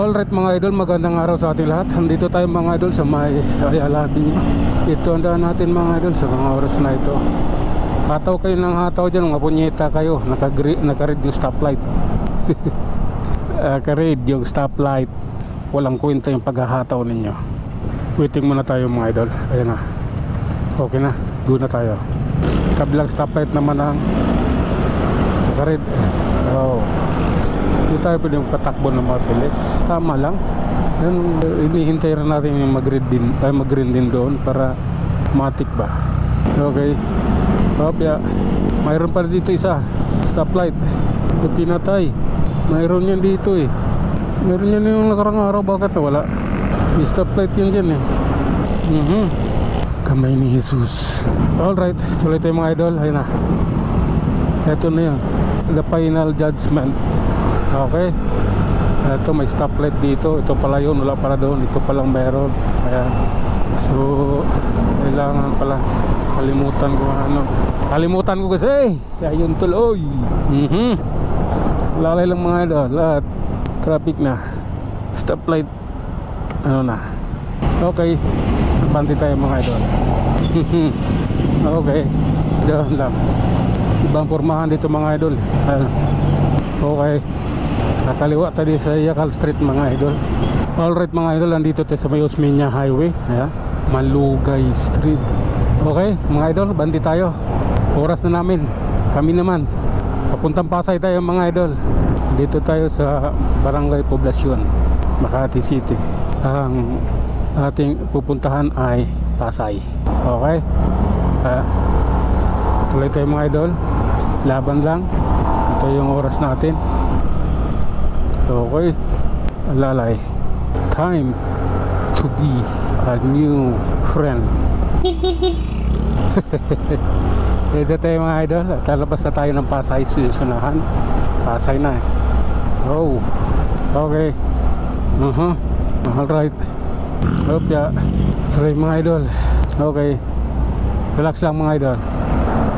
Alright mga idol, magandang araw sa ating lahat. Nandito tayo mga idol sa may Ayala Avenue. Ito ang daan natin mga idol sa mga oras na ito. Hataw kayo ng hataw dyan, mga punyeta kayo. Naka-read yung stoplight. Naka-read yung stoplight. Walang kwenta yung paghahataw ninyo. Waiting muna tayo mga idol. Ayan na. Okay na, go na tayo. Kabilang stoplight naman ang naka-read. Oh, hindi tayo pwedeng patakbo ng mabilis. Tama lang. Yan, hinihintay rin natin yung mag-green din doon para matik ba. Okay. Opya. Mayroon pa dito isa. Stoplight. Ito pinatay. Mayroon yan dito eh. Mayroon yan yung nakarang araw. Bakit wala? May stoplight yan dyan eh. Kamay ni Jesus. Alright. Tuloy tayo mga idol. Ayun na. Ito na yun. The final judgment. Okay. Ito may stoplight dito. Ito pala yun. Wala pala doon. Ito palang meron. Ayan. So kailangan pala. Kalimutan ko kasi. Ayun tuloy. Lalay lang mga idol. Lahat. Traffic na. Stoplight. Ano na. Okay. Panti tayo mga idol. Okay. Diyan lang. Ibang pormahan dito mga idol. Okay. Nakaliwa tayo sa Yakal Street mga idol. Alright mga idol, nandito tayo sa may Osmeña Highway. Ayan. Malugay Street. Okay mga idol, bandi tayo. Oras na namin. Kami naman papuntang Pasay tayo mga idol. Dito tayo sa Barangay Poblacion, Makati City. Ang ating pupuntahan ay Pasay. Okay. Tuloy tayo mga idol. Laban lang. Ito yung oras natin. Okay. Lalay. Time to be a new friend. Ito tayo mga idol. Lalabas na tayo ng Pasay. Susunahan. Pasay na eh. Oh. Okay. Alright. Opya. Sorry mga idol. Okay. Relax lang mga idol.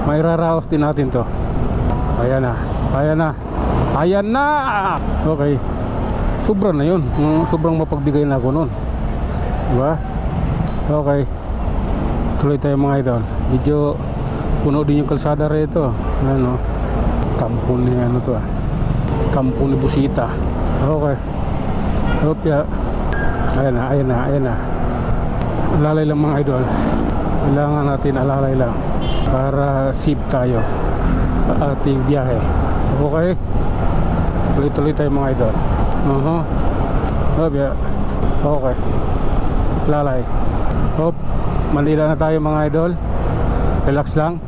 May raraos din natin to. Ayan na. Ayan na. Ayan na. Okay. Sobrang na yun. Sobrang mapagbigay na ako nun. Diba? Okay. Tuloy tayo mga idol. Medyo puno din yung kalsada rito. Ano? Kampo ni ano to ah. Kampo ni Busita. Okay. Opya. Ayan na. Ayan na. Ayan na. Alalay lang mga idol. Kailangan natin alalay lang para safe tayo sa ating biyahe. Okay. Tuloy-tuloy tayo mga idol. Okay. Lalay. Hop. Manila na tayo mga idol. Relax lang.